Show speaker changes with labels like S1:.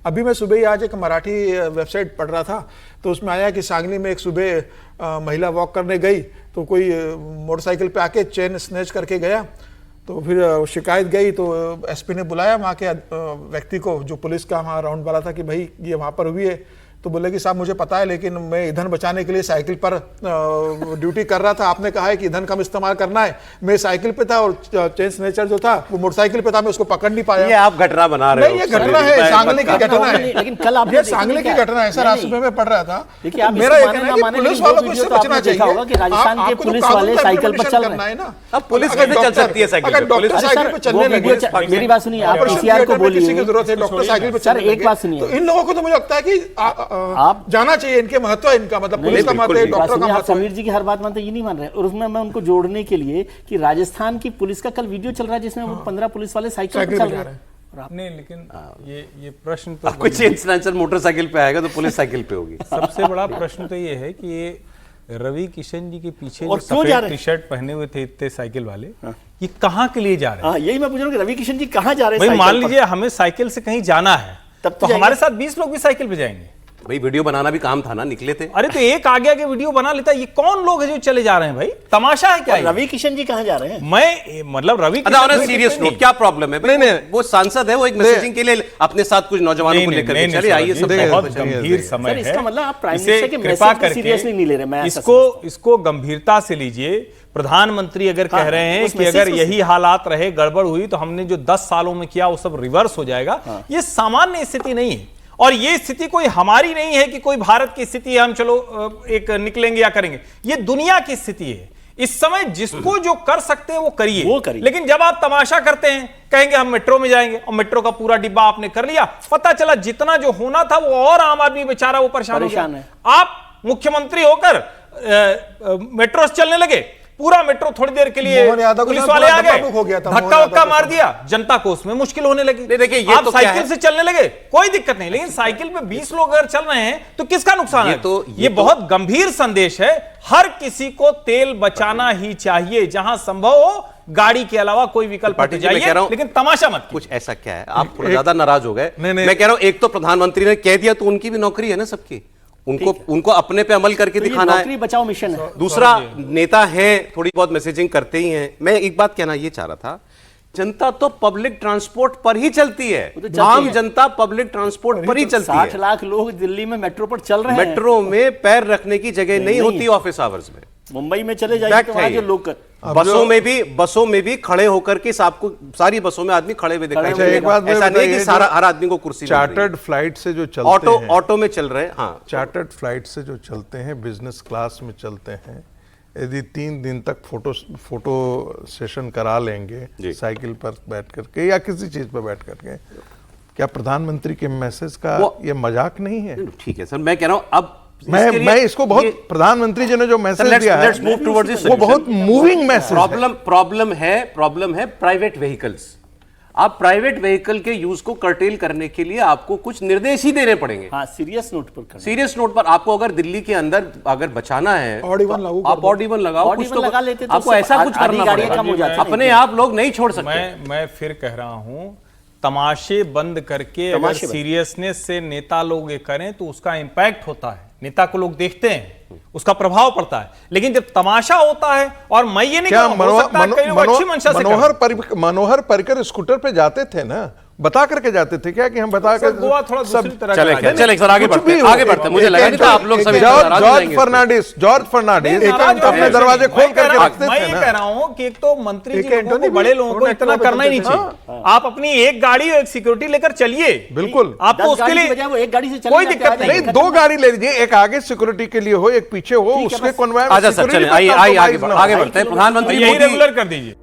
S1: अभी मैं सुबह ही आज एक मराठी वेबसाइट पढ़ रहा था, तो उसमें आया कि सांगली में एक सुबह महिला वॉक करने गई तो कोई मोटरसाइकिल पे आके चेन स्नैच करके गया, तो फिर शिकायत गई तो एसपी ने बुलाया वहाँ के व्यक्ति को जो पुलिस का वहाँ राउंड वाला था कि भाई ये वहाँ पर हुई है। तो बोले कि साहब मुझे पता है लेकिन मैं ईंधन बचाने के लिए साइकिल पर ड्यूटी कर रहा था, आपने कहा है कि ईंधन कम इस्तेमाल करना है, मैं साइकिल पे था और चेन स्नेचर जो था वो मोटरसाइकिल पे था, मैं उसको पकड़ नहीं पाया।
S2: ये आप घटना बना रहे हो।
S1: नहीं, ये घटना है, सांगली की घटना है।
S3: लेकिन कल आप
S1: ये सांगली की घटना है सर, आज सुबह में पढ़ रहा था।
S3: देखिए आप
S1: मेरा ये कहना है कि पुलिस वालों को इससे बचना चाहिए
S3: होगा कि राजस्थान के पुलिस वाले साइकिल पर चल रहे हैं ना।
S2: अब पुलिस कैसे चल सकती है साइकिल
S1: अगर डॉक्टर साइकिल पे चलने लगे,
S3: मेरी बात सुनिए, आप पीसीआर को बोलिए,
S1: किसी की जरूरत है डॉक्टर साइकिल पे चलने लगे,
S3: एक बात सुनिए,
S1: तो इन लोगों को तो मुझे लगता है कि आप जाना चाहिए, इनके महत्व है, इनका मतलब पुलिस का महत्व है, डॉक्टर का महत्व है।
S3: समीर जी की हर बात मानते ये नहीं मान रहे, और उसमें मैं उनको जोड़ने के लिए कि राजस्थान की पुलिस का कल वीडियो चल रहा है जिसमें वो 15 पुलिस वाले साइकिल पर चल रहे हैं।
S4: नहीं, लेकिन ये प्रश्न तो
S2: आपको चेन स्नैचर मोटरसाइकिल पे आएगा तो पुलिस साइकिल पे होगी।
S4: सबसे बड़ा प्रश्न तो ये है कि ये रवि किशन जी के पीछे जो सफेद टी शर्ट पहने हुए थे इतने साइकिल वाले, ये कहाँ के लिए जा रहे हैं?
S3: यही मैं पूछ रहा हूँ कि रवि किशन जी कहाँ जा रहे हैं?
S4: मान लीजिए हमें साइकिल से कहीं जाना है, तब तो हमारे साथ 20 लोग भी साइकिल पे जाएंगे।
S2: भाई वीडियो बनाना भी काम था ना, निकले थे।
S4: अरे तो एक आगे के वीडियो बना लेता, ये कौन लोग हैं जो चले जा रहे हैं? भाई तमाशा है क्या?
S3: रवि किशन जी कहां जा रहे हैं?
S4: मैं मतलब रवि किशन
S2: सीरियस नोट, क्या प्रॉब्लम है? नहीं, वो सांसद है, वो एक मैसेजिंग के लिए अपने साथ कुछ नौजवानों को लेकर चले आइए। सब
S4: बहुत गंभीर समय है,
S3: इसका मतलब आप प्राइम मिनिस्टर के मैसेज को सीरियसली नहीं ले रहे। मैं
S4: इसको गंभीरता से लीजिए। प्रधानमंत्री अगर कह रहे हैं कि अगर यही हालात रहे, गड़बड़ हुई तो हमने जो 10 सालों में किया वो सब रिवर्स हो जाएगा, ये सामान्य स्थिति नहीं है। और ये स्थिति कोई हमारी नहीं है कि कोई भारत की स्थिति है हम चलो एक निकलेंगे या करेंगे, ये दुनिया की स्थिति है। इस समय जिसको जो कर सकते हैं वो करिए, लेकिन जब आप तमाशा करते हैं, कहेंगे हम मेट्रो में जाएंगे और मेट्रो का पूरा डिब्बा आपने कर लिया, पता चला जितना जो होना था वो और आम आदमी बेचारा वो परेशान है। आप मुख्यमंत्री होकर मेट्रो से चलने लगे, पूरा मेट्रो थोड़ी देर के लिए पुलिस वाले आ गए, धक्का वक्का मार दिया, जनता को उसमें मुश्किल होने लगी।
S2: देखिए ये
S4: आप
S2: तो
S4: साइकिल से चलने लगे, कोई दिक्कत नहीं, लेकिन साइकिल पे 20 लोग अगर चल रहे हैं तो किसका नुकसान है? ये बहुत गंभीर संदेश है। हर किसी को तेल बचाना ही चाहिए, जहां संभव हो गाड़ी के अलावा कोई विकल्प हट जाइए, लेकिन तमाशा मत।
S2: कुछ ऐसा क्या है, आप ज्यादा नाराज हो गए? मैं कह रहा हूं एक तो प्रधानमंत्री ने कह दिया तो उनकी भी नौकरी है ना सबकी, उनको अपने पे अमल करके दिखाना है,
S3: बचाओ मिशन है।
S2: दूसरा नेता है, थोड़ी बहुत मैसेजिंग करते ही हैं। मैं एक बात कहना ये चाह रहा था, जनता तो पब्लिक ट्रांसपोर्ट पर ही चलती है, आम जनता पब्लिक ट्रांसपोर्ट पर ही चलती है।
S3: 60 लाख लोग दिल्ली में मेट्रो पर चल रहे हैं,
S2: मेट्रो में पैर रखने की जगह नहीं होती ऑफिस आवर्स में।
S3: मुंबई में चले जाइए तो वहां जो लोग
S2: बसों में भी खड़े होकर के आपको सारी बसों में आदमी खड़े हुए दिखाई देंगे।
S1: एक बात
S2: ऐसा नहीं कि हर आदमी को कुर्सी,
S1: चार्टर्ड फ्लाइट से जो चलते हैं,
S2: ऑटो में चल रहे हैं, हाँ
S1: चार्टर्ड फ्लाइट से जो चलते हैं, बिजनेस क्लास में चलते हैं, यदि 3 दिन तक फोटो सेशन करा लेंगे साइकिल पर बैठ करके या किसी चीज पर बैठ करके, क्या प्रधानमंत्री के मैसेज का ये मजाक नहीं है?
S2: ठीक है सर, मैं कह रहा हूं अब
S1: मैं इसको बहुत, प्रधानमंत्री जी ने जो मैसेज दिया है वो बहुत मूविंग मैसेज।
S2: प्रॉब्लम है प्राइवेट व्हीकल्स। आप प्राइवेट व्हीकल के यूज को कर्टेल करने के लिए आपको कुछ निर्देश ही देने पड़ेंगे।
S3: हाँ, सीरियस नोट
S2: पर आपको अगर दिल्ली के अंदर अगर बचाना है, आप ऑड इवन लगाओ, कुछ तो
S3: लगा लेते,
S2: आपको ऐसा कुछ करना पड़ेगा, अपने आप लोग नहीं छोड़ सकते।
S4: मैं फिर कह रहा हूं, तमाशे बंद करके अगर सीरियसनेस से नेता लोग ये करें तो उसका इंपैक्ट होता है, नेता को लोग देखते हैं, उसका प्रभाव पड़ता है। लेकिन जब तमाशा होता है, और मैं ये नहीं
S1: मनोहर पर्रिकर स्कूटर पे जाते थे ना, बता करके जाते थे क्या कि हम बता कर
S4: गोवा थोड़ा दूसरी तरह
S2: चले सर, आगे बढ़ते मुझे लगा नहीं था आप लोग सभी
S1: जॉर्ज फर्नांडिस अपने दरवाजे खोल करके रखते थे।
S4: मैं ये कह रहा हूं कि एक तो मंत्री जी को, बड़े लोगों को इतना करना ही नहीं चाहिए। आप अपनी एक गाड़ी और एक सिक्योरिटी लेकर चलिए,
S1: बिल्कुल,
S4: आपको उसके लिए
S3: एक गाड़ी से
S4: कोई दिक्कत नहीं।
S1: 2 गाड़ी ले लीजिए, एक आगे सिक्योरिटी के लिए हो, एक पीछे हो, उसके कन्वॉय।
S2: आगे बढ़ते हैं। प्रधानमंत्री
S4: यही रेगुलर कर दीजिए।